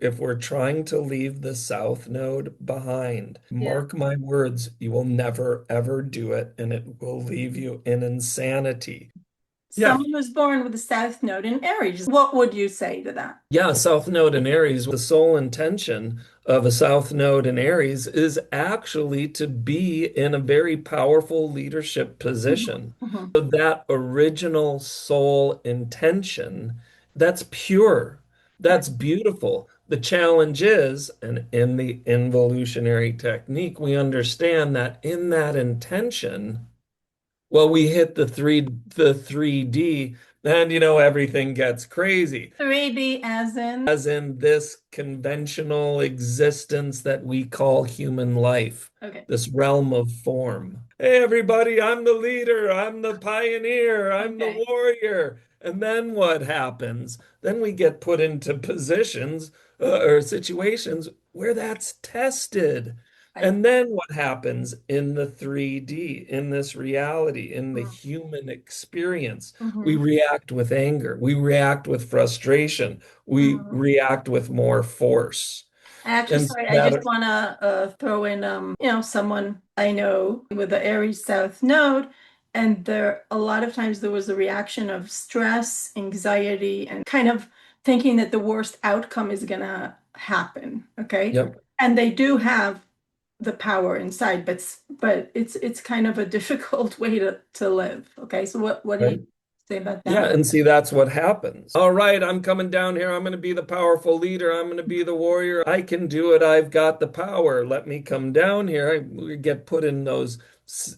If we're trying to leave the South Node behind, Yeah. mark my words, you will never ever do it, and it will leave you in insanity. Yeah. Someone was born with a South Node in Aries. What would you say to that? Yeah, South Node in Aries, the sole intention of a South Node in Aries is actually to be in a very powerful leadership Mhm, position. mhm. So that original soul intention, that's pure, Right. that's beautiful. The challenge is, and in the involutionary technique, we understand that in that intention, well, we hit the 3D, and everything gets crazy. 3D as in, As in this conventional existence that we call human life, okay, this realm of form. Hey, everybody, I'm the leader, I'm the pioneer, I'm the okay, warrior. And then what happens? Then we get put into positions or situations where that's tested. right. And then what happens in the 3D, in this reality, in the Mm, human experience? We mhm, react with anger, we react with frustration, we mm. react with more force. Actually, And so sorry, I just that, want to throw in, someone I know with the Aries South Node, and there a lot of times there was a reaction of stress, anxiety, and kind of thinking that the worst outcome is gonna happen. Okay, yep, and they do have the power inside, but it's kind of a difficult way to live. Okay, so what do you right. say about Yeah, that? and see, that's what happens. All right, I'm coming down here. I'm going to be the powerful leader. I'm going to be the warrior. I can do it. I've got the power. Let me come down here. We get put in those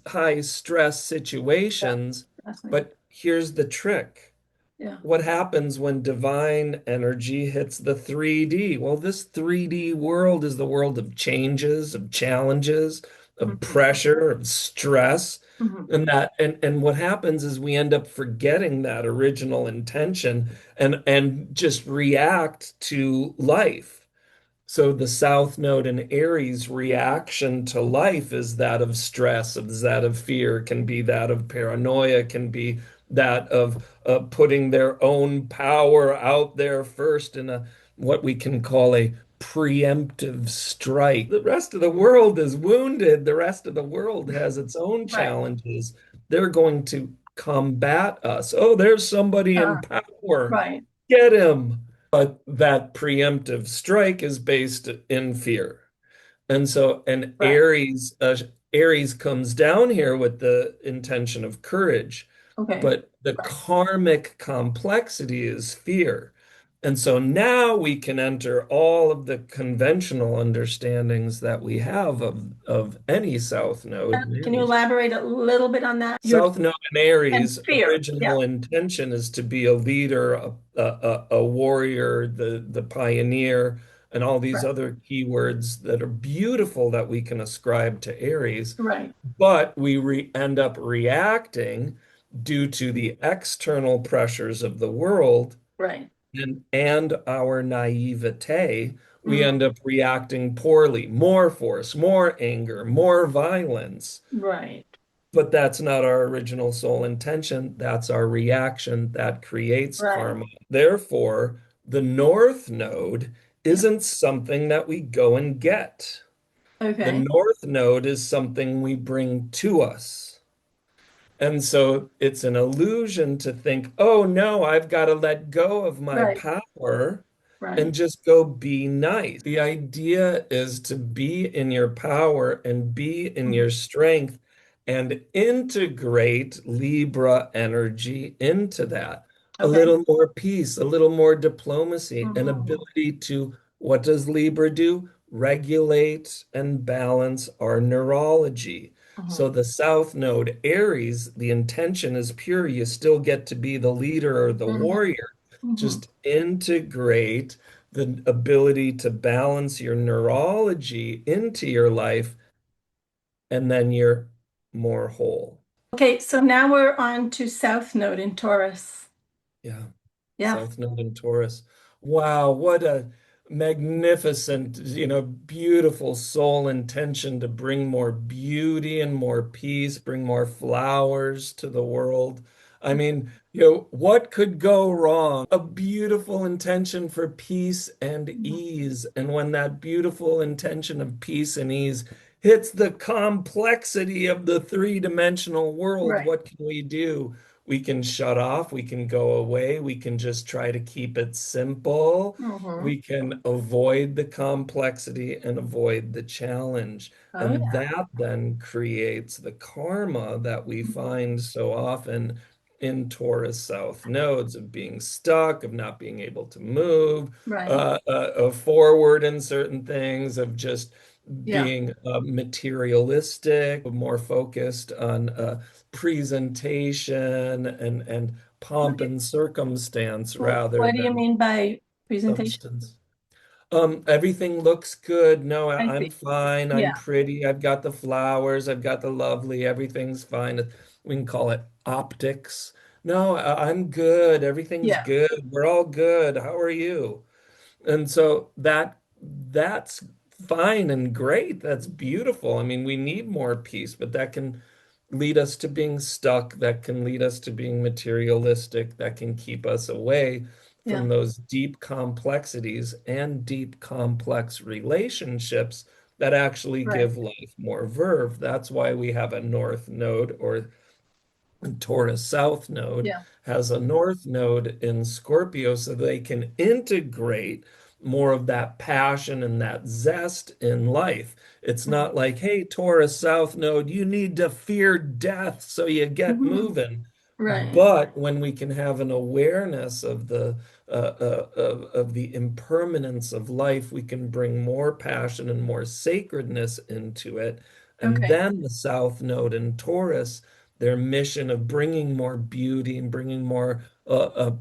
high stress Yeah, situations. definitely. But here's the trick. Yeah. What happens when divine energy hits the 3D? Well, this 3D world is the world of changes, of challenges, of Mhm. pressure, of stress. Mhm. And what happens is we end up forgetting that original intention and just react to life. So the South Node in Aries reaction to life is that of stress, is that of fear, can be that of paranoia, can be that of putting their own power out there first in a what we can call a preemptive strike. The rest of the world is wounded. The rest of the world has its own Right. challenges. They're going to combat us. Oh, there's somebody in power. Right. Get him. But that preemptive strike is based in fear. And so, and Right. Aries comes down here with the intention of courage, Okay. but the Right. karmic complexity is fear. And so now we can enter all of the conventional understandings that we have of any South Node in Can you Aries. elaborate a little bit on that? Your South Node in and Aries, fear. Yeah. original intention is to be a leader, a warrior, the pioneer, and all these Right. other keywords that are beautiful that we can ascribe to Aries. Right. But we end up reacting due to the external pressures of the world Right. and our naivete. We Mm. end up reacting poorly, more force, more anger, more violence. Right. But that's not our original soul intention. That's our reaction that creates Right. karma. Therefore, the North Node Yeah. isn't something that we go and get. The Okay. North Node is something we bring to us. And so it's an illusion to think, oh no, I've got to let go of my Right. power and Right. just go be nice. The idea is to be in your power and be in Mhm. your strength and integrate Libra energy into that. A Okay. little more peace, a little more diplomacy, an Mhm. ability to, what does Libra do? Regulate and balance our neurology. So Mhm. the South Node, Aries, the intention is pure. You still get to be the leader or the Mhm. warrior. Mhm. Just integrate the ability to balance your neurology into your life, and then you're more whole. Okay, so now we're on to South Node in Taurus. Yeah. Yeah. South Node in Taurus. Wow, what a magnificent, beautiful soul intention to bring more beauty and more peace, bring more flowers to the world. I mean, what could go wrong? A beautiful intention for peace and Mhm. ease. And when that beautiful intention of peace and ease hits the complexity of the three-dimensional world, Right. what can we do? We can shut off, we can go away, we can just try to keep it simple. Hmm. We can avoid the complexity and avoid the challenge. Oh And yeah. that then creates the karma that we Mhm. find so often in Taurus South nodes of being stuck, of not being able to move, Right. of forward in certain things, of just Yeah. being materialistic, more focused on presentation and What pomp do and circumstance you, rather what do you than mean by presentation? substance. Everything looks good. No, I I'm see. fine. I'm Yeah. pretty. I've got the flowers. I've got the lovely. Everything's fine. We can call it optics. No, I'm good. Everything's Yeah. good. We're all good. How are you? And so that's fine and great. That's beautiful. I mean, we need more peace, but that can lead us to being stuck. That can lead us to being materialistic. That can keep us away Yeah. from those deep complexities and deep complex relationships that actually Right. give life more verve. That's why we have a north node or Taurus South node Yeah. has a North node in Scorpio so they can integrate more of that passion and that zest in life. It's Mhm. not like, hey, Taurus South node, you need to fear death so you get Mhm. moving. Right. But when we can have an awareness of the impermanence of life, we can bring more passion and more sacredness into it. And Okay. then the South Node in Taurus, their mission of bringing more beauty and bringing more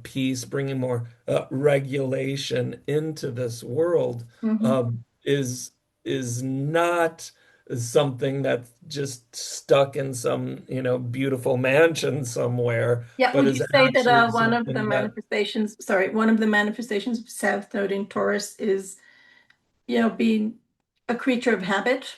peace, bringing more regulation into this world Hmm. is not something that's just stuck in some, beautiful mansion somewhere, Yeah. but Would is you say that actually one of the something that manifestations, sorry, one of the manifestations of South Node in Taurus is, being a creature of habit,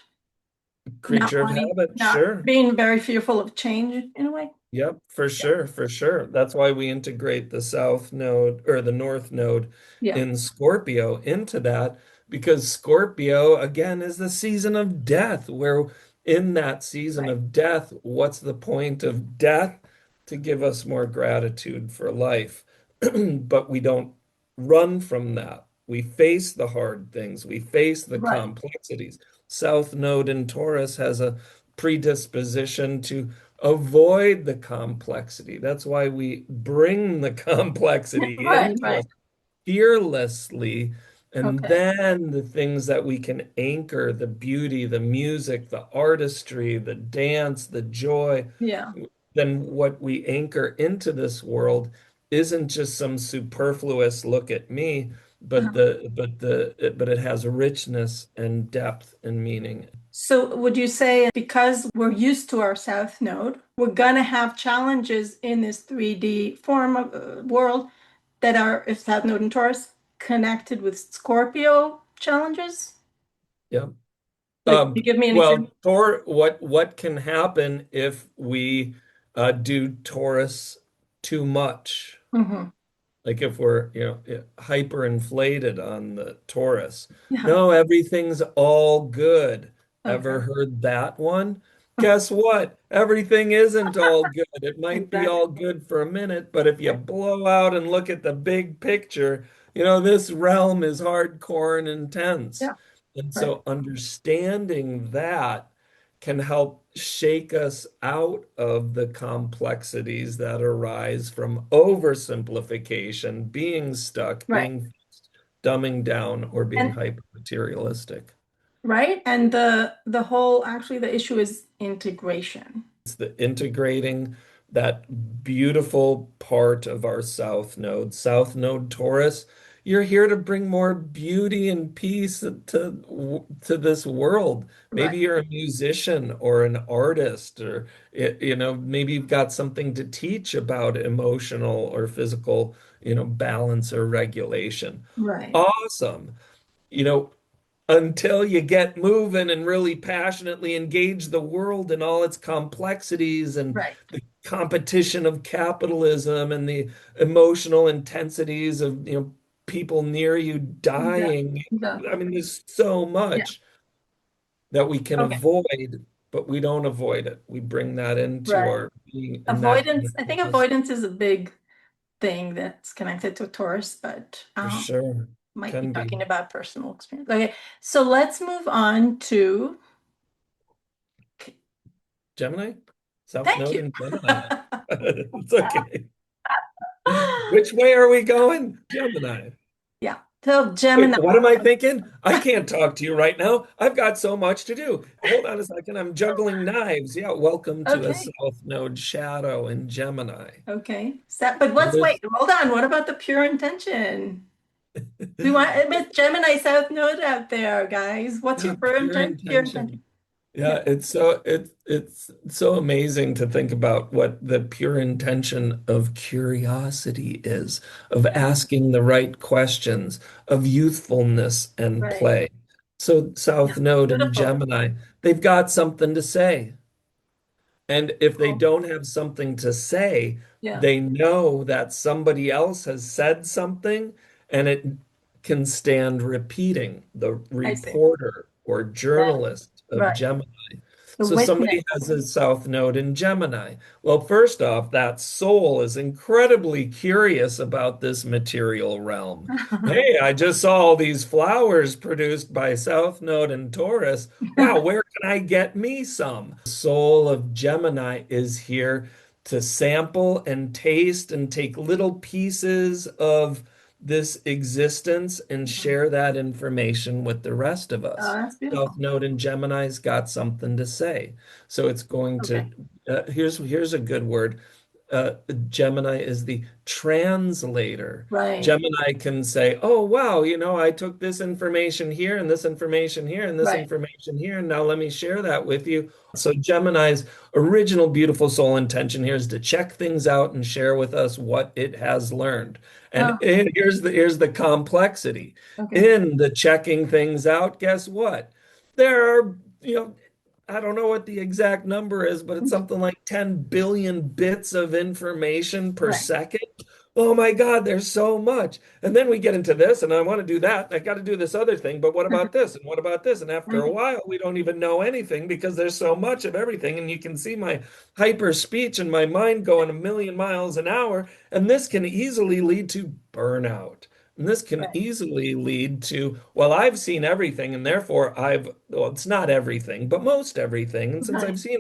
not creature of wanting, habit, not sure. being very fearful of change in a way? Yep, for Yeah. sure, for sure. That's why we integrate the South Node or the North Node Yeah. in Scorpio into that because Scorpio, again, is the season of death, where in that season Right. of death, what's the point of death? To give us more gratitude for life. But we don't run from that. We face the hard things, we face the Right. complexities. South Node in Taurus has a predisposition to avoid the complexity. That's why we bring the complexity Right. into Right. us fearlessly. And Okay. then the things that we can anchor, the beauty, the music, the artistry, the dance, the joy, Yeah. then what we anchor into this world isn't just some superfluous look at me, but Uh-huh. it has richness and depth and meaning. So would you say because we're used to our South Node, we're gonna have challenges in this 3D form of world that are, if South Node and Taurus, connected with Scorpio challenges? Yeah. Like, can you give me an Well, example? what can happen if we do Taurus too much? Hmm. Like if we're, hyper inflated on the Taurus. Yeah. No, everything's all good. Ever Okay. heard that one? Guess what? Everything isn't all good. It might be Exactly. all good for a minute, but if you Right. blow out and look at the big picture, this realm is hardcore and intense. Yeah. And Right. so understanding that can help shake us out of the complexities that arise from oversimplification, being stuck, Right. being dumbing down, or being And hyper materialistic. right. And the whole actually the issue is integration. It's the integrating that beautiful part of our South Node Taurus. You're here to bring more beauty and peace to this world. Right. Maybe you're a musician or an artist, or maybe you've got something to teach about emotional or physical, balance or regulation. Right. Awesome. You know, until you get moving and really passionately engage the world in all its complexities and Right. the competition of capitalism and the emotional intensities of, people near you Yeah. dying. I Exactly. mean, there's so Yeah. much that we can Okay. avoid, but we don't avoid it. We bring that into Right. our being, and that kind Avoidance. of I think keeps us avoidance is a big thing that's connected to Taurus, but for sure. might be Can be. talking about personal experience. Okay, so let's move on to. Gemini? South Thank Node you. in Gemini. It's okay. Which way are we going? Gemini. Yeah. So Wait, Gemini. what am I thinking? I can't talk to you right now. I've got so much to do. Hold on a second. I'm juggling knives. Yeah, welcome to a Okay. South Node shadow in Gemini. Okay. So, but And wait, hold on. What about the pure intention? We want Miss Gemini South Node out there, guys. What's your yeah, pure pure intention? intention. Yeah. Yeah, it's so amazing to think about what the pure intention of curiosity is, of Yeah. asking the right questions, of youthfulness and Right. play. So Yeah. South Node and Beautiful. Gemini, they've got something to say. And if they Cool. don't have something to say, Yeah. they know that somebody else has said something and it can stand repeating. The I see. reporter or Right. journalist of Right. Gemini. The So somebody witness. has a South Node in Gemini. Well, first off, that soul is incredibly curious about this material realm. Hey, I just saw all these flowers produced by South Node and Taurus. Wow, where can I get me some? The soul of Gemini is here to sample and taste and take little pieces of this existence and share that information with the rest of Oh, us. that's South beautiful. Node in Gemini's got something to say. So it's going Okay. to, here's a good word. Gemini is the translator. Right. Gemini can say, oh, wow, I took this information here and this information here and this Right. information here, and now let me share that with you. So Gemini's original beautiful soul intention here is to check things out and share with us what it has learned. And Oh, here's the complexity. okay. In the checking things out, guess what? There are, I don't know what the exact number is, but it's something like 10 billion bits of information per Right. second. Oh my God, there's so much. And then we get into this, and I want to do that. And I got to do this other thing, but what about this? And what about this? And after a Mhm. while, we don't even know anything because there's so much of everything. And you can see my hyper speech and my mind going a million miles an hour. And this can easily lead to burnout. And this can Right. easily lead to, well, I've seen everything, and therefore well, it's not everything, but most everything. And since I've Right. seen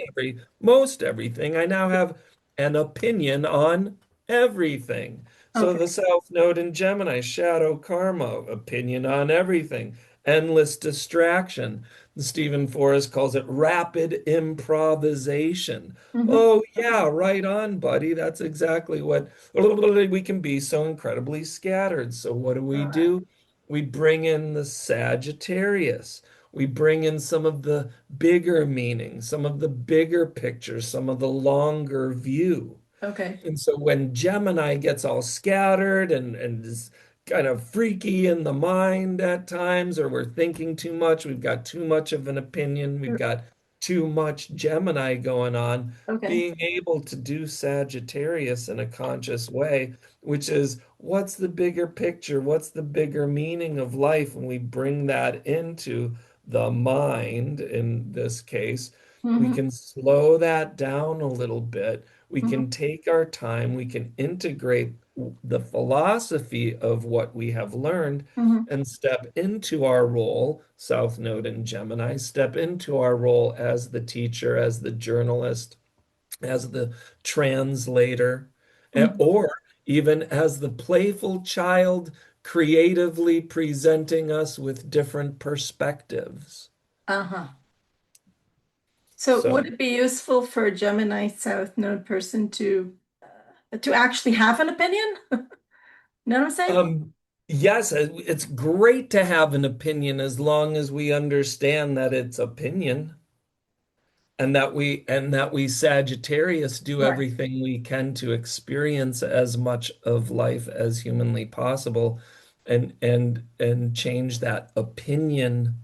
most everything, I now have an opinion on everything. So Okay. the South Node in Gemini, shadow karma, opinion on everything, endless distraction. Stephen Forrest calls it rapid improvisation. Hmm. Oh, Okay. yeah, right on, buddy. That's exactly what we can be so incredibly scattered. So what All right. do? We bring in the Sagittarius. We bring in some of the bigger meanings, some of the bigger pictures, some of the longer view. Okay. And so when Gemini gets all scattered and is kind of freaky in the mind at times, or we're thinking too much, we've got too much of an opinion, we've got too much Gemini going on, Okay. being able to do Sagittarius in a conscious way, which is what's the bigger picture? What's the bigger meaning of life? And we bring that into the mind in this case, we Hmm. can slow that down a little bit. We Hmm. can take our time, we can integrate the philosophy of what we have learned Hmm. and step into our role, South Node and Gemini, step into our role as the teacher, as the journalist, as the translator, Hmm. or even as the playful child creatively presenting us with different perspectives. Uh-huh. So would So, it be useful for a Gemini South Node person to actually have an opinion? You know what I'm saying? Um, yes, it's great to have an opinion as long as we understand that it's opinion and that we Sagittarius do Right. everything we can to experience as much of life as humanly possible and change that opinion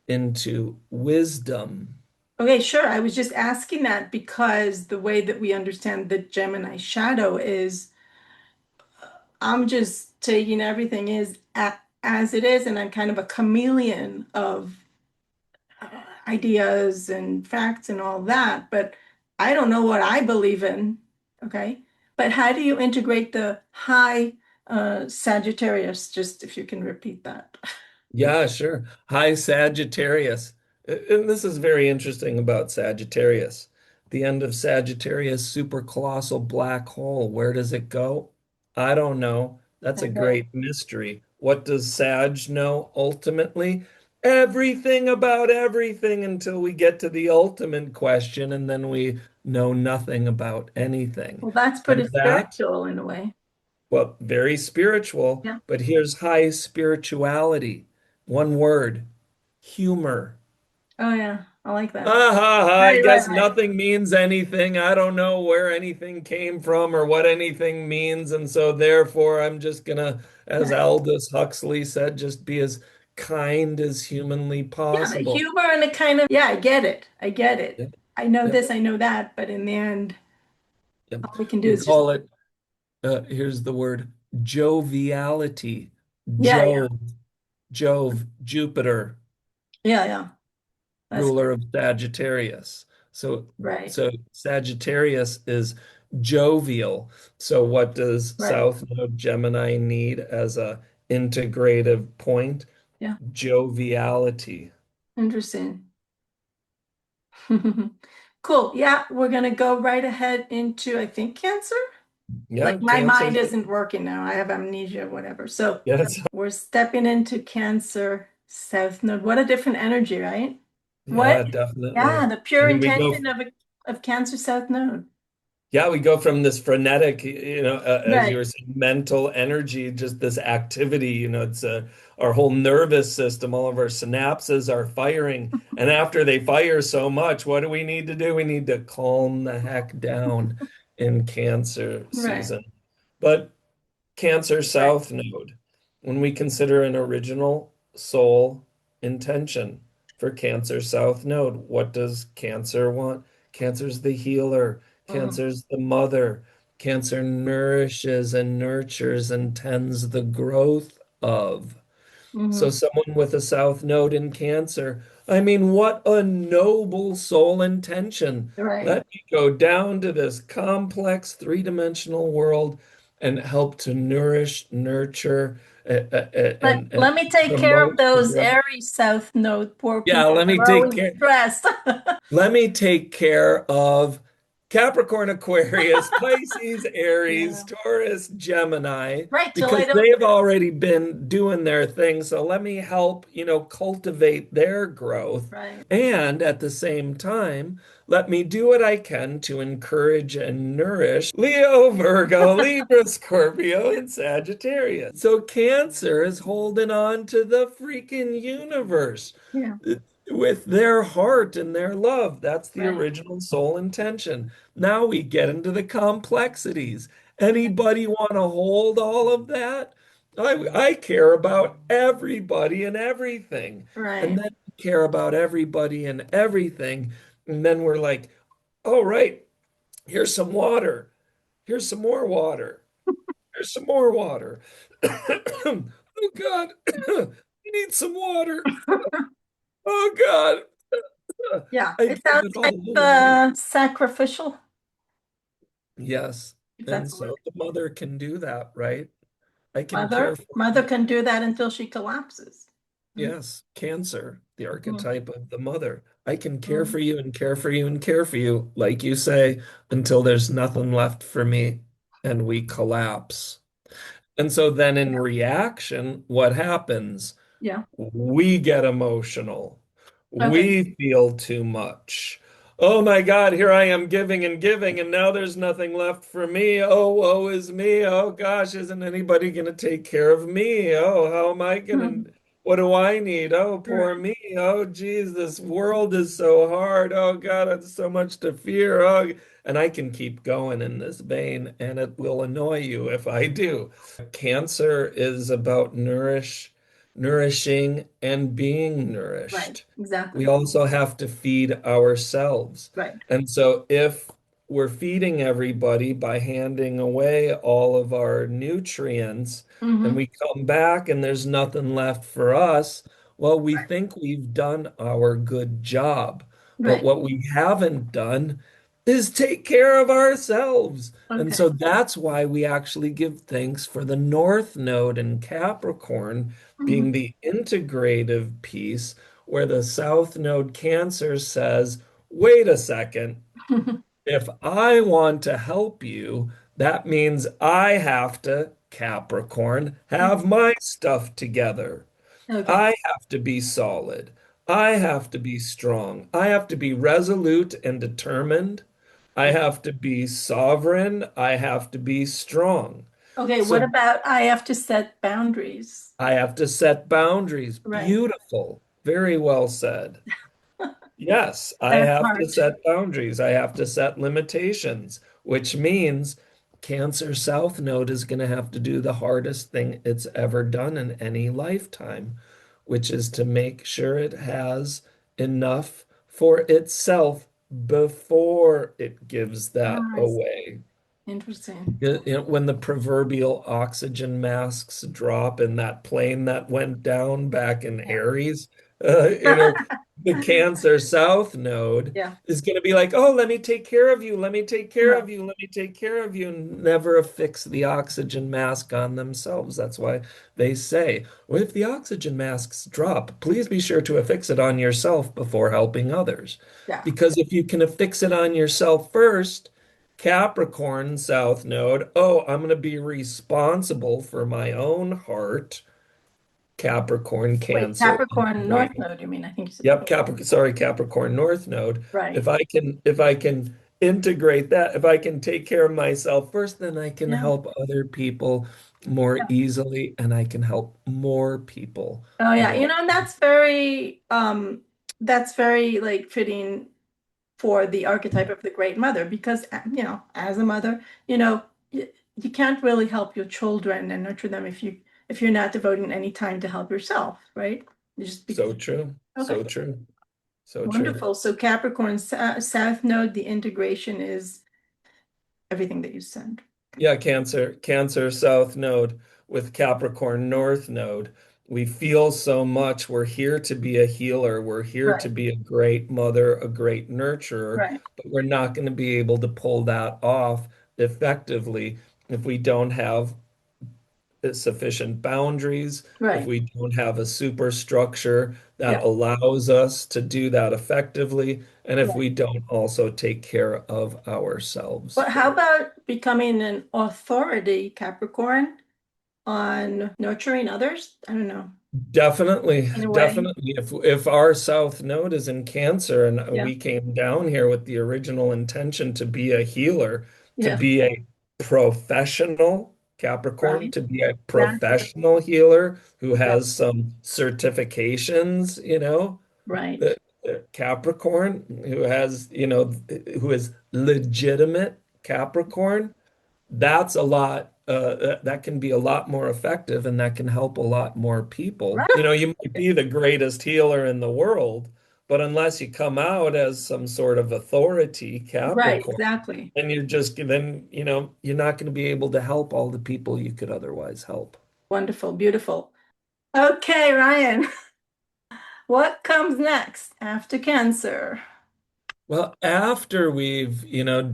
into wisdom. Okay, sure. I was just asking that because the way that we understand the Gemini shadow is I'm just taking everything as it is, and I'm kind of a chameleon of ideas and facts and all that, but I don't know what I believe in. Okay. But how do you integrate the high Sagittarius? Just if you can repeat that. Yeah, sure. Hi, Sagittarius. And this is very interesting about Sagittarius. The end of Sagittarius, super colossal black hole. Where does it go? I don't know. That's a Okay. great mystery. What does Sag know ultimately? Everything about everything until we get to the ultimate question, and then we know nothing about anything. Well, that's pretty And that, spiritual in a way. well, very spiritual, Yeah. but here's high spirituality. One word, humor. Oh, yeah. I like that. Ha ha ha, I Right, right, guess right. nothing means anything. I don't know where anything came from or what anything means. And so therefore I'm just gonna, as Right. Aldous Huxley said, just be as kind as humanly Yeah, the possible. humor and the kind of, yeah, I get it. I get it. Yep, I know yep, this, I know that, but in the end, yep. all we can do We is just, call it, here's the word, joviality. yeah, yeah, Jove, Jove, Jupiter, yeah, yeah. That's ruler of Sagittarius. So right, so Sagittarius is jovial. So what does right. South Node Gemini need as a integrative point? Yeah, Joviality. interesting. Cool. Yeah, we're gonna go right ahead into, I think, Cancer. Like Yeah, my mind Cancer's isn't working now. I have amnesia, whatever. So yes. we're stepping into Cancer South Node. What a different energy, right? What? Yeah, Yeah, definitely. the pure I mean, we intention go of Cancer South Node. Yeah, we go from this frenetic, as you Right. were saying, mental energy, just this activity, it's our whole nervous system, all of our synapses are firing. And after they fire so much, what do we need to do? We need to calm the heck down in Cancer Right. season. But Cancer Right. South Node, when we consider an original soul intention for Cancer South Node, what does Cancer want? Cancer's the healer, Mhm. Cancer's the mother. Cancer nourishes and nurtures and tends the growth of. So Mhm. someone with a South Node in Cancer, I mean, what a noble soul intention. Right. Let me go down to this complex three-dimensional world and help to nourish, nurture, But and let me take care of promote the those growth. Aries South Node poor Yeah, people. They're always stressed. let me take care of Capricorn, Aquarius, Pisces, Aries, Yeah. Taurus, Gemini, Right. Till I because don't. they've already been doing their thing. So let me help, cultivate their growth. Right. And at the same time, let me do what I can to encourage and nourish Leo, Virgo, Libra, Scorpio, and Sagittarius. So Cancer is holding on to the freaking universe Yeah. with their heart and their love. That's the Right. original soul intention. Now we get into the complexities. Anybody want to hold all of that? I care about everybody and everything. And Right. then we care about everybody and everything. And then we're like, oh, right, here's some water. Here's some more water. Here's some more water. Oh, God, we need some water. Oh, God. Yeah. I It give sounds it like all away. sacrificial, Yes. if And that's a so word. the mother can do that, right? I can care Mother. for Mother you. can do that until she collapses. Mhm. Yes. Cancer, the Mhm. archetype of the mother. I can care for Mhm. you and care for you and care for you, like you say, until there's nothing left for me and we collapse. And so then in reaction, what happens? Yeah. We get emotional. Okay. We feel too much. Oh my God, here I am giving and giving, and now there's nothing left for me. Oh, woe is me. Oh gosh, isn't anybody going to take care of me? Oh, how am I going to, Mhm. what do I need? Oh, poor Right. me. Oh, geez, this world is so hard. Oh God, it's so much to fear. Oh, and I can keep going in this vein, and it will annoy you if I do. Cancer is about nourish. nourishing and being Right. nourished. We Exactly. also have to feed ourselves. Right. And so if we're feeding everybody by handing away all of our nutrients and Hmm. we come back and there's nothing left for us, well, we think we've done our good job. But Right. what we haven't done is take care of ourselves. And Okay. so that's why we actually give thanks for the North Node in Capricorn being Hmm. the integrative piece, where the South Node Cancer says, wait a second, if I want to help you, that means I have to, Capricorn, have my stuff together. Okay. I have to be solid. I have to be strong. I have to be resolute and determined. I have to be sovereign. I have to be strong. Okay. What So about I have to set boundaries? I have to set boundaries. Right. Beautiful. Very well said. Yes, I That's have to hard too. set boundaries. I have to set limitations, which means Cancer South Node is going to have to do the hardest thing it's ever done in any lifetime, which is to make sure it has enough for itself before it gives that Ah, I see. away. Interesting. When the proverbial oxygen masks drop in that plane that went down back in Yeah. Aries, the Cancer South node Yeah. is going to be like, oh, let me take care of you, let me take care Right. of you, let me take care of you, and never affix the oxygen mask on themselves. That's why they say, well, if the oxygen masks drop, please be sure to affix it on yourself before helping others. Yeah. Because if you can affix it on yourself first, Capricorn South Node. Oh, I'm going to be responsible for my own heart. Capricorn, Wait, Cancer, Capricorn North integrating. Node, you mean? I think you said. Yep, Capricorn, sorry, Capricorn North Node. Right. If I can integrate that, if I can take care of myself first, then I can Yeah. help other people more Yeah. easily and I can help more people Oh yeah. more. And that's very like fitting for the archetype of the great mother because as a mother, you can't really help your children and nurture them if you're not devoting any time to help yourself, right? You just be So true. okay. So true. So true. Wonderful. So Capricorn South Node, the integration is everything that you said. Yeah, Cancer South Node with Capricorn North Node. We feel so much. We're here to be a healer. We're here to Right. be a great mother, a great nurturer, Right. but we're not going to be able to pull that off effectively if we don't have sufficient boundaries, if Right. we don't have a superstructure that Yeah. allows us to do that effectively, and if Right. we don't also take care of ourselves But how first. about becoming an authority, Capricorn, on nurturing others? I don't know, Definitely, in a way. definitely. If our South Node is in Cancer and Yeah. we came down here with the original intention to be a healer, to Yeah. be a professional Capricorn, Right. to be a Exactly. professional healer who Yeah. has some certifications, Right. the Capricorn who has, who is legitimate Capricorn, that's a lot that can be a lot more effective and that can help a lot more people. You might be the greatest healer in the world, but unless you come out as some sort of authority, Right. Capricorn, Exactly. then you're not going to be able to help all the people you could otherwise help. Wonderful. Beautiful. Okay, Ryan, what comes next after Cancer? Well, after we've,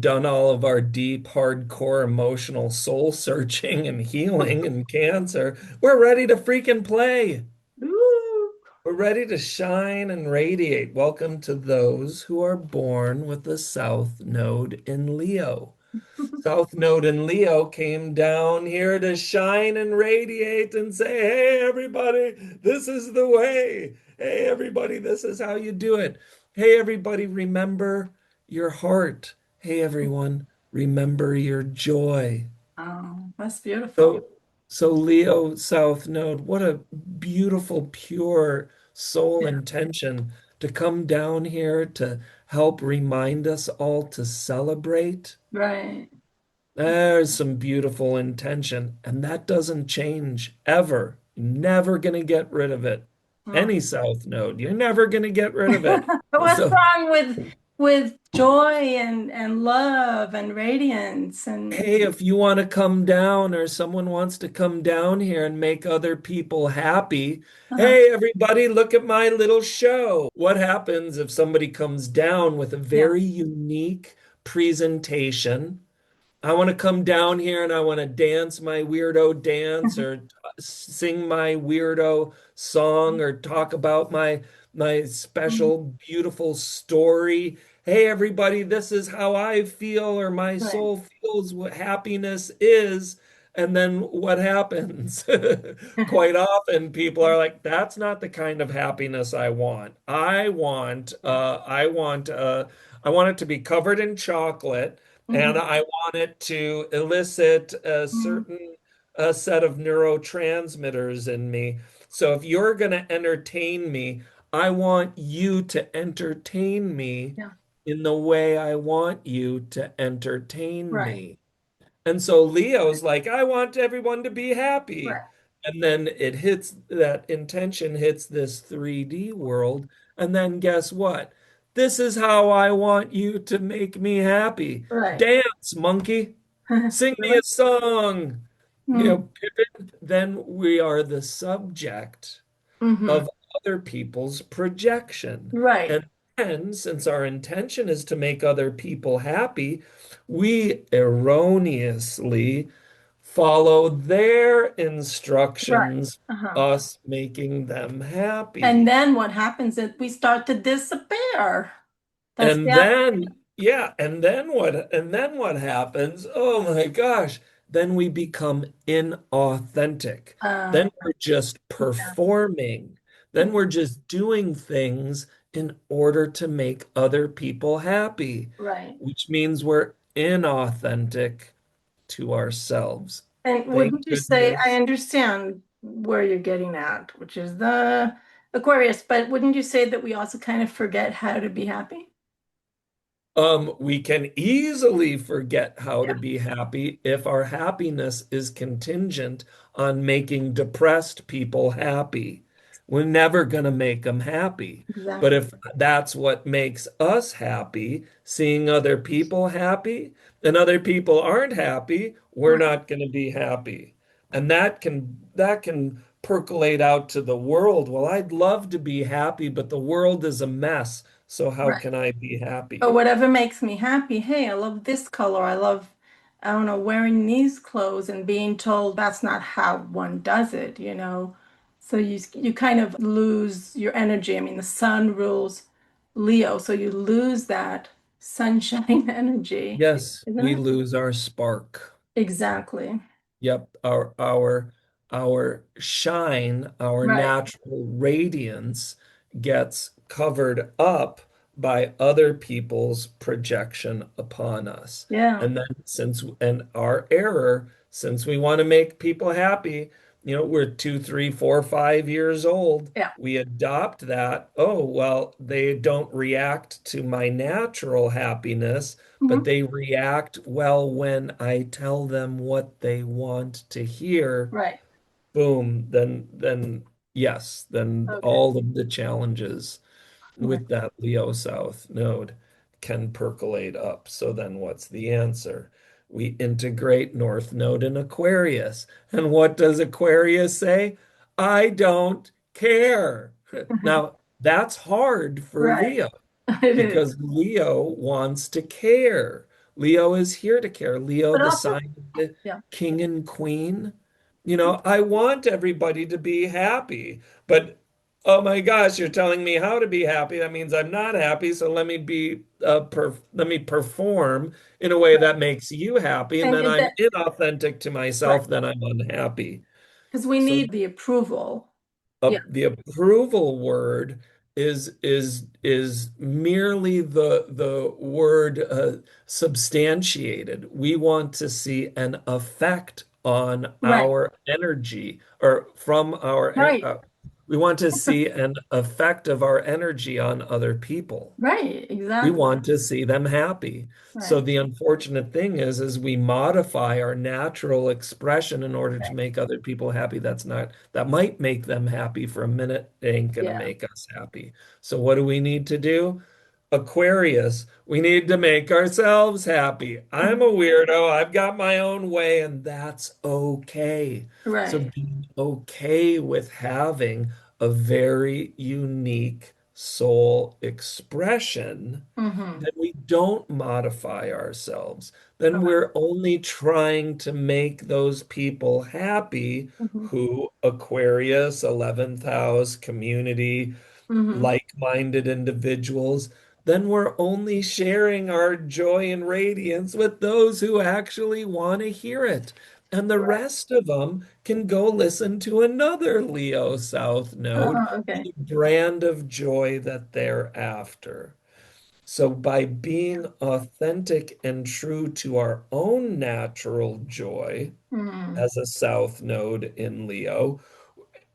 done all of our deep, hardcore emotional soul searching and healing and cancer, we're ready to freaking play. Ooh. We're ready to shine and radiate. Welcome to those who are born with the South Node in Leo. South Node in Leo came down here to shine and radiate and say, hey, everybody, this is the way. Hey, everybody, this is how you do it. Hey, everybody, remember your heart. Hey, everyone, remember your joy. Oh, that's beautiful. So, so Leo South Node, what a beautiful, pure soul Yeah. intention to come down here to help remind us all to celebrate. Right. There's some beautiful intention, and that doesn't change ever. You're never going to get rid of it. Mm. Any south node, you're never going to get rid of it. What's So, wrong with joy and love and radiance and hey, if you want to come down or someone wants to come down here and make other people happy, uh hey, everybody, look at my little show. What happens if somebody comes down with a yeah. very unique presentation? I want to come down here and I want to dance my weirdo dance or sing my weirdo song or talk about my Mhm. special beautiful story. Hey everybody, this is how I feel or my Right. soul feels what happiness is. And then what happens? Quite often people are like, that's not the kind of happiness I want. I want it to be covered in chocolate and Mhm. I want it to elicit a Mhm. certain set of neurotransmitters in me. So if you're going to entertain me, I want you to entertain me Yeah. in the way I want you to entertain Right. me. And so Leo's like, I want everyone to be happy. Right. And then it hits that intention hits this 3D world. And then guess what? This is how I want you to make me happy. Right. Dance, monkey. Sing me Really? a song. Mm. Then we are the subject Hmm. of other people's projection. Right. And then, since our intention is to make other people happy, we erroneously follow their Right. instructions, Uh-huh. us making them And happy. then what happens is we start to disappear. That's And the then, yeah, and then what happens? Oh my gosh, then we become inauthentic. uh Then we're just yeah. performing. Then we're just doing things in order to make other people happy, Right. which means we're inauthentic to ourselves. And Thank wouldn't you say, I goodness. understand where you're getting at, which is the Aquarius, but wouldn't you say that we also kind of forget how to be happy? We can easily forget how Yeah, to be happy if our happiness is contingent on making depressed people happy. We're never going to make them happy. But exactly. if that's what makes us happy, seeing other people happy, and other people aren't happy, we're Right. not going to be happy. And that can percolate out to the world. Well, I'd love to be happy, but the world is a mess. So how Right. can I be Or happy? whatever makes me happy. Hey, I love this color. I love, I don't know, wearing these clothes and being told that's not how one does it, you know? So you kind of lose your energy. I mean, the sun rules Leo, so you lose that sunshine energy, Yes, isn't we it? lose our spark. Exactly. Yep, our shine, our Right. natural radiance gets covered up by other people's projection upon us. Yeah. And then and our error, since we want to make people happy, we're 2, 3, 4, 5 years old. Yeah. We adopt that. Oh, well, they don't react to my natural happiness, but Mhm. they react well when I tell them what they want to hear. Right. Boom, then yes, then Okay. all of the challenges Right. with that Leo South node can percolate up. So then what's the answer? We integrate North Node in Aquarius. And what does Aquarius say? I don't care. Now, that's hard for Right. Leo It is. because Leo wants to care. Leo is here to care. Leo, But the also, sign of the yeah. king and queen. I want everybody to be happy, but oh my gosh, you're telling me how to be happy. That means I'm not happy. So let me perform in a way Right. that makes you happy, and And then is I'm that inauthentic to right? myself, then I'm unhappy. Because we So need the approval. Yeah. the approval word is merely the word substantiated. We want to see an effect on Right. our energy or from our Right. We want to see an effect of our energy on other people. Right, We exactly. want to see them happy. So Right, the unfortunate thing is we modify our natural expression in order to right. make other people happy. That might make them happy for a minute. It ain't gonna Yeah. make us happy. So what do we need to do? Aquarius, we need to make ourselves happy. I'm a weirdo. I've got my own way, and that's okay. So Right. being okay with having a very unique soul expression, Mm-hmm. then we don't modify ourselves. Then Correct. we're only trying to make those people happy Mm-hmm. who Aquarius, 11th house, community, Mm-hmm. like-minded individuals. Then we're only sharing our joy and radiance with those who actually want to hear it. And the Right. rest of them can go listen to another Leo South node for Okay. the brand of joy that they're after. So, by being authentic and true to our own natural joy Mm-hmm. as a South node in Leo,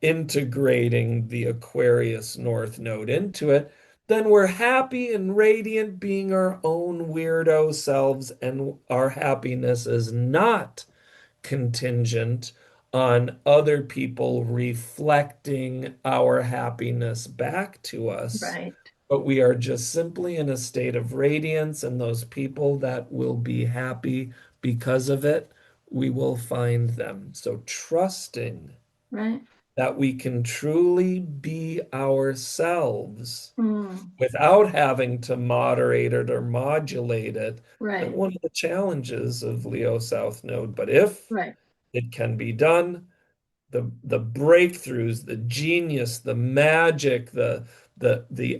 integrating the Aquarius North node into it, then we're happy and radiant being our own weirdo selves, and our happiness is not contingent on other people reflecting our happiness back to us. Right. But we are just simply in a state of radiance, and those people that will be happy because of it, we will find them. So trusting Right. that we can truly be ourselves Mm. without having to moderate it or modulate it. That's Right. one of the challenges of Leo South Node. But if Right. it can be done, the breakthroughs, the genius, the magic, the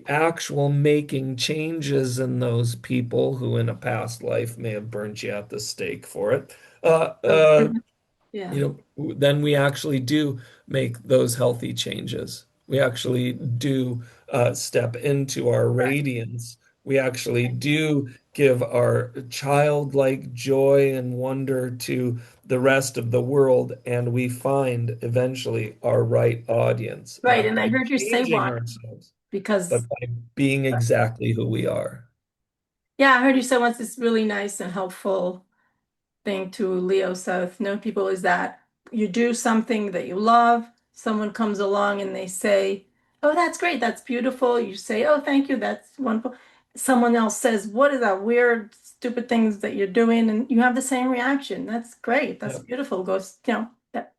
actual making changes in those people who in a past life may have burnt you at the stake for it. Uh, Oh, uh, yeah. you then we actually do make those healthy changes. We actually do step into our Right. radiance. We actually do give our childlike joy and wonder to the rest of the world, and we find eventually our right audience, Right. not And I by heard you say changing once ourselves, but because by being exactly who we are. yeah, I heard you say once it's really nice and helpful thing to Leo South know people is that you do something that you love, someone comes along and they say, "Oh, that's great, that's beautiful." You say, "Oh, thank you, that's wonderful." Someone else says, "What is that weird, stupid things that you're doing?" And you have the same reaction. That's great. That's Yep. beautiful. That,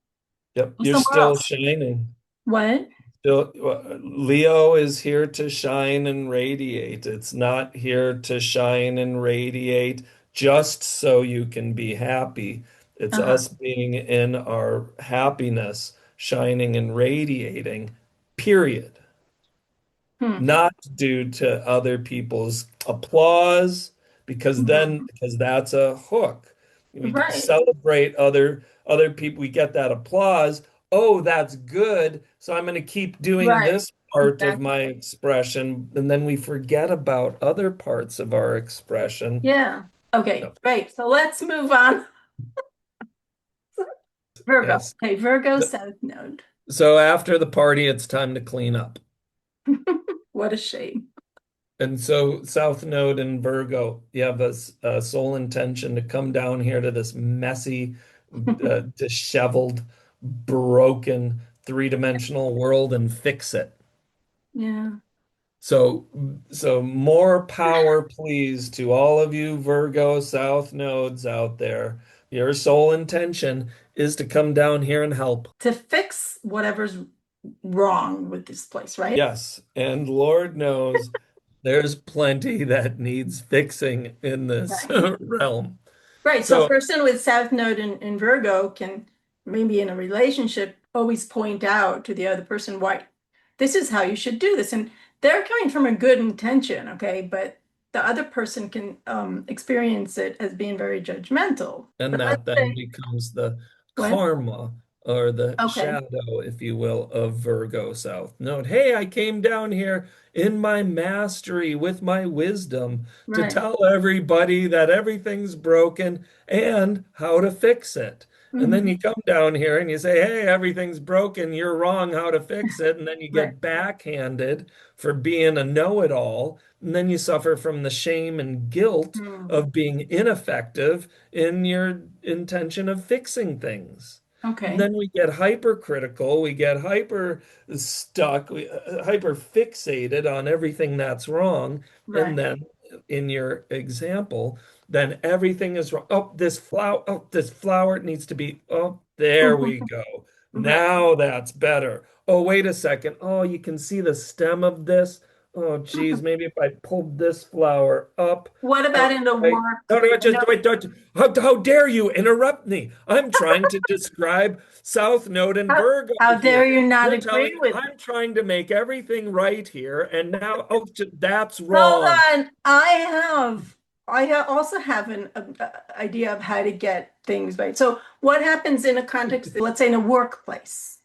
Yep. go You're somewhere still else. shining. What? Leo is here to shine and radiate. It's not here to shine and radiate just so you can be happy. It's Uh-huh. us being in our happiness, shining and radiating, period. Hmm. Not due to other people's applause, Mhm. because that's a hook. We Right. celebrate other people, we get that applause. Oh, that's good. So I'm going to keep doing Right. this part of Exactly. my expression, and then we forget about other parts of our expression. Yeah. Okay, Yep. great. So let's move on. Virgo. Yes. Okay, Virgo South Node. So after the party, it's time to clean up. What a shame. And so, South Node in Virgo, you have a sole intention to come down here to this messy, disheveled, broken, three-dimensional world and fix it. Yeah. So, so more power, please, to all of you Virgo South Nodes out there. Your sole intention is to come down here and help. To fix whatever's wrong with this place, right? Yes, and Lord knows there's plenty that needs fixing in this Right. realm. Right. So a So, person with South Node in Virgo can maybe in a relationship always point out to the other person why this is how you should do this. And they're coming from a good intention, okay? But the other person can experience it as being very judgmental. and But let's that then say, becomes the what? karma or the Okay. shadow, if you will, of Virgo South Node. Hey, I came down here in my mastery with my wisdom to Right. tell everybody that everything's broken and how to fix it. And then Hmm. you come down here and you say, hey, everything's broken. You're wrong how to fix it. And then you Right. get backhanded for being a know-it-all. And then you suffer from the shame and guilt Mm. of being ineffective in your intention of fixing things. And Okay. then we get hypercritical, we get hyper stuck, hyper fixated on everything that's wrong. And Right. then in your example, then everything is wrong. Oh, this flower needs to be, oh, there we go. Right. Now that's better. Oh, wait a second. Oh, you can see the stem of this. Oh, geez, maybe if I pulled this flower up. What Oh, about in the wait. No, workplace? no, I know. just wait. Don't, how dare you interrupt me? I'm trying to describe South Node and Virgo How dare here. you not You're agree telling, with me? I'm trying to make everything right here, and now, oh, that's Hold wrong. on. Also have an idea of how to get things right. So what happens in a context, let's say in a workplace?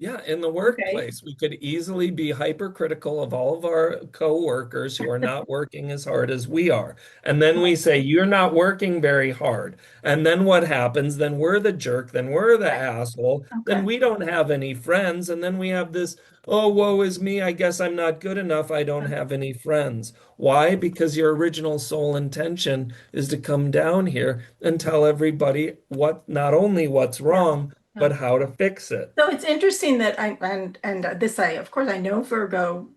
Yeah, in the Okay. workplace, we could easily be hypercritical of all of our coworkers who are not working as hard as we are. And then we say, you're not working very hard. And then what happens? Then we're the jerk, then we're the Right. asshole, then Okay. we don't have any friends. And then we have this, oh, woe is me. I guess I'm not good enough. I don't have any friends. Why? Because your original soul intention is to come down here and tell everybody not only what's Yeah. wrong, Yeah. but how to fix it. So it's interesting that this I of course I know Virgo,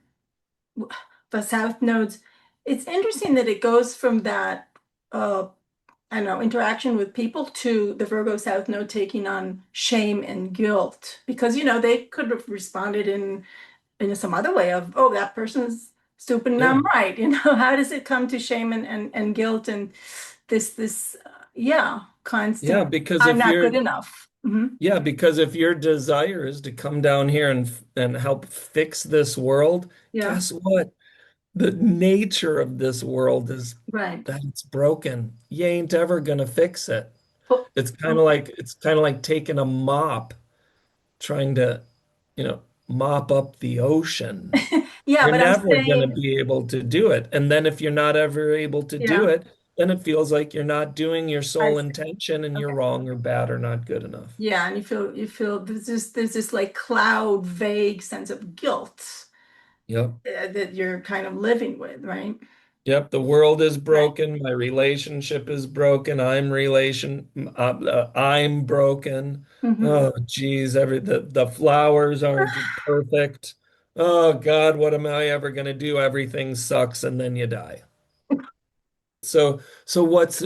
the South nodes. It's interesting that it goes from that uh I don't know, interaction with people to the Virgo South Node taking on shame and guilt because they could have responded in some other way of, oh, that person's stupid and Yeah. I'm right. How does it come to shame and guilt and this yeah, constant Yeah, because I'm if not good you're enough. Hmm. yeah, because if your desire is to come down here and help fix this world, Yeah, guess what? The nature of this world is right. that it's broken. You ain't ever gonna fix it. Oh, okay. It's kind of like taking a mop trying to, mop up the ocean. Yeah, You're but I'm never going to saying, be able to do it. And then if you're not ever able to do yeah, it, then it feels like you're not doing your I soul see. intention and you're Okay. wrong or bad or not good enough. Yeah, and you feel there's this like cloud vague sense of guilt Yep. that you're kind of living with, right? Yep. The world is Right. broken. My relationship is broken. I'm broken. Hmm. Oh, geez. The flowers aren't perfect. Oh, God, what am I ever going to do? Everything sucks. And then you die. So what's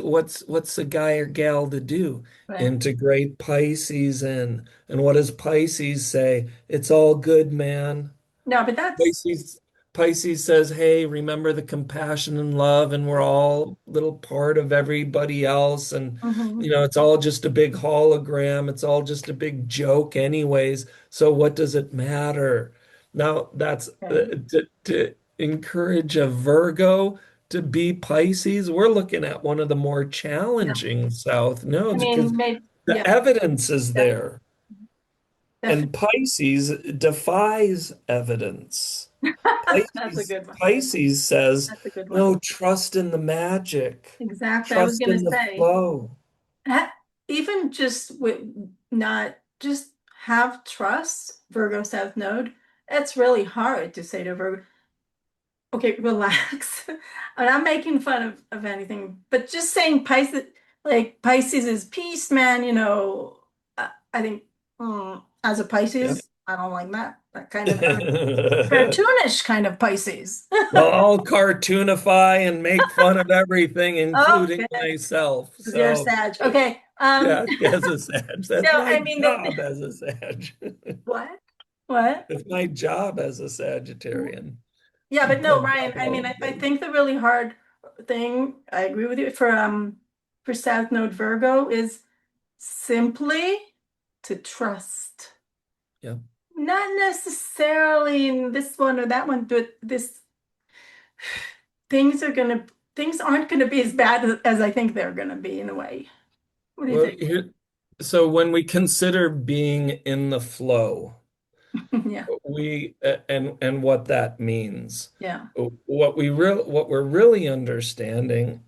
a guy or gal to do? Right. Integrate Pisces in. And what does Pisces say? It's all good, man. No, but that's Pisces Pisces says, "Hey, remember the compassion and love, and we're all little part of everybody else, and hmm it's all just a big hologram. It's all just a big joke, anyways. So what does it matter?" Now that's okay. to encourage a Virgo to be Pisces. We're looking at one of the more Yeah. challenging South I nodes because mean, maybe, yeah, the evidence is definitely, there, and definitely. Pisces defies evidence. That's a Pisces, good one. Pisces says, That's a good one. no, trust in the magic, Exactly. I was trust gonna in the say, flow. ha- even just with not just have trust, Virgo South Node. It's really hard to say to Virgo, okay, relax. I'm not making fun of anything, but just saying Pisces, like Pisces is peace, man. I think as a Yep. Pisces, I don't like that. That kind of cartoonish kind of Pisces. Well, I'll cartoonify and make fun of everything, including Okay, myself. because you're a So, Sag. Okay. yeah, as a Sag, No, that's my I mean that. job as a Sag. What? What? It's my job as a Sagittarian. Yeah, but no, Bump Ryan. up I all mean, the I day. think the really hard thing. I agree with you for South Node Virgo is simply to trust. Yeah. Not necessarily in this one or that one, but this things are gonna things aren't gonna be as bad as I think they're gonna be in a way. What do you Well, think? so when we consider being in the flow, Yeah, and what that means. yeah, What we're really understanding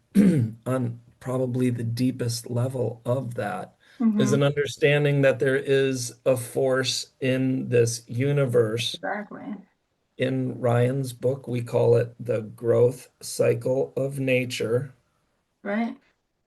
on probably the deepest level of that is Hmm. an understanding that there is a force in this universe. Exactly. In Ryan's book, we call it the growth cycle of nature. Right.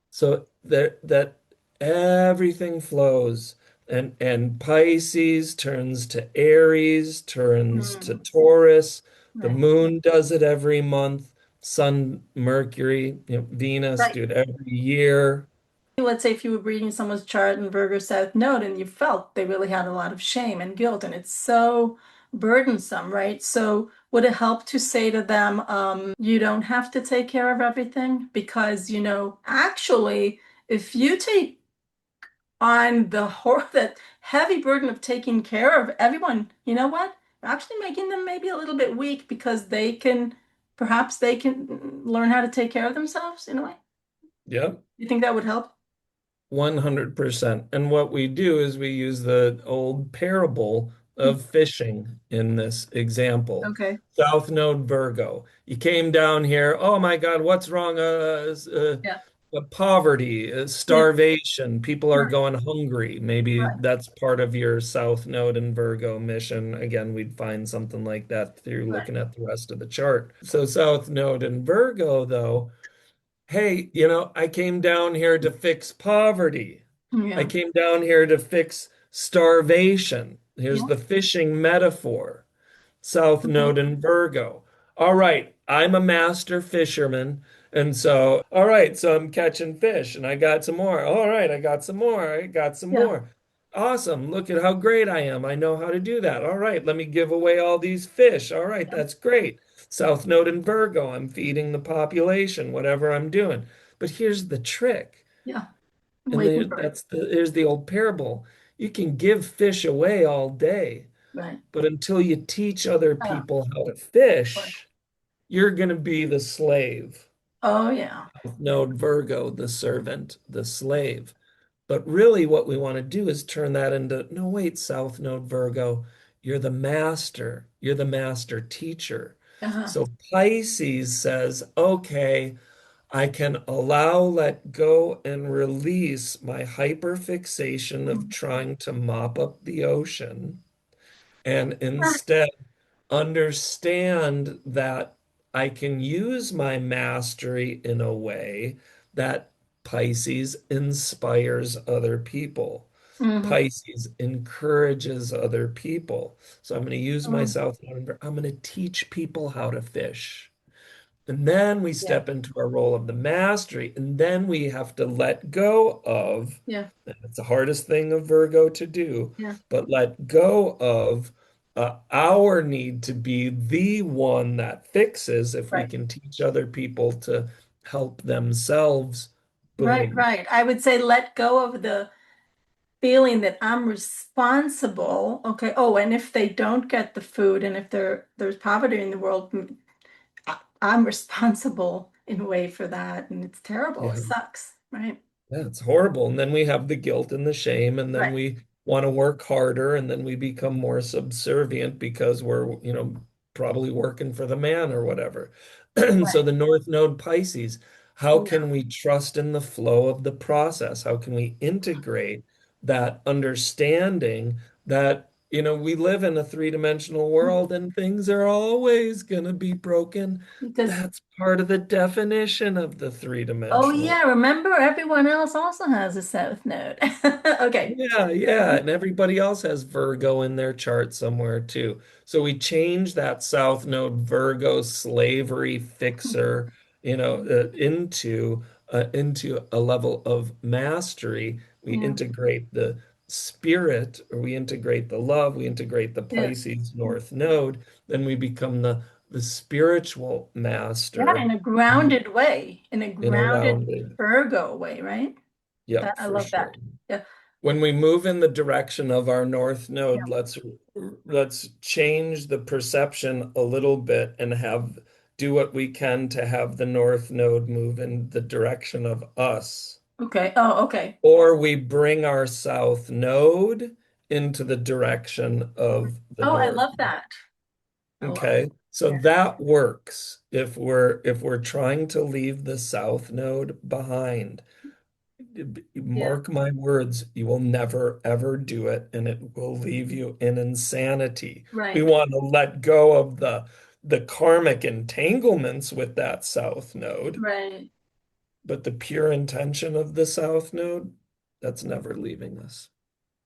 So that everything flows, and Pisces turns to Aries, turns to Mm. Taurus. The Right. moon does it every month. Sun, Mercury, Venus Right. do it every year. Let's say if you were reading someone's chart in Virgo South Node and you felt they really had a lot of shame and guilt, and it's so burdensome, right? So would it help to say to them, you don't have to take care of everything? Because, actually, if you take on that heavy burden of taking care of everyone, you know what? You're actually making them maybe a little bit weak because perhaps they can learn how to take care of themselves in a way. Yep. You think that would help? 100%. And what we do is we use the old parable of fishing in this example. Okay. South Node Virgo. You came down here. Oh my God, what's wrong? Yeah. Poverty, Yeah. starvation. People are Right. going hungry. Maybe Right. that's part of your South Node and Virgo mission. Again, we'd find something like that through Right. looking at the rest of the chart. So, South Node and Virgo, though. Hey, I came down here to fix poverty. I Yeah. came down here to fix starvation. Here's Yeah. the fishing metaphor. South Okay. Node in Virgo. All right, I'm a master fisherman. And so, all right, so I'm catching fish and I got some more. All right, I got some more. I got some Yeah. more. Awesome. Look at how great I am. I know how to do that. All right, let me give away all these fish. All right, Yeah. that's great. South Node in Virgo, I'm feeding the population, whatever I'm doing. But here's the trick. Yeah. And Waiting for it. here's the old parable. You can give fish away all day. Right. But until you teach other Oh, people how to right. fish, you're going to be the slave. Oh, yeah. Node Virgo, the servant, the slave. But really, what we want to do is turn that into no, wait, South Node Virgo, you're the master. You're the master teacher. Uh-huh. So Pisces says, okay, I can allow, let go, and release my hyperfixation of trying to mop up the ocean and instead understand that I can use my mastery in a way that Pisces inspires other people. Mm-hmm. Pisces encourages other people. So I'm going to use my Mm. South Node. I'm going to teach people how to fish. And then we Yeah. step into our role of the mastery, and then we have to let go of, Yeah. and it's the hardest thing of Virgo to do, Yeah. but let go of our need to be the one that fixes if we Right. can teach other people to help themselves. Right. Boom. Right. I would say let go of the feeling that I'm responsible. Okay. Oh, and if they don't get the food and if there's poverty in the world, I'm responsible in a way for that. And it's terrible. It Yeah. sucks. Right. Yeah, it's horrible. And then we have the guilt and the shame, and then Right. we want to work harder, and then we become more subservient because we're, probably working for the man or whatever. So Right. the North Node Pisces, how Yeah. can we trust in the flow of the process? How can we integrate that understanding that, we live in a three-dimensional world and things are always going to be broken? Because That's part of the definition of the oh three-dimensional. yeah, remember everyone else also has a south node. Okay. Yeah, yeah. And everybody else has Virgo in their chart somewhere too. So we change that South Node Virgo slavery fixer, into a level of mastery. We Yeah. integrate the spirit, or we integrate the love, we integrate the Yes. Pisces North Node, then we become the spiritual Yeah, master in a grounded way, in a in a grounded rounded. Virgo way, right? That Yep, I for love sure. that. Yeah. When we move in the direction of our north Yeah. node, let's change the perception a little bit and have do what we can to have the north node move in the direction of us. Okay. Oh, okay. Or we bring our south node into the direction of the Oh, I north. love that. I love it. Okay. So Yeah. that works if we're trying to leave the south node behind. Yeah. Mark my words, you will never ever do it, and it will leave you in insanity. We Right. want to let go of the karmic entanglements with that south node, Right. but the pure intention of the south node, that's never leaving us.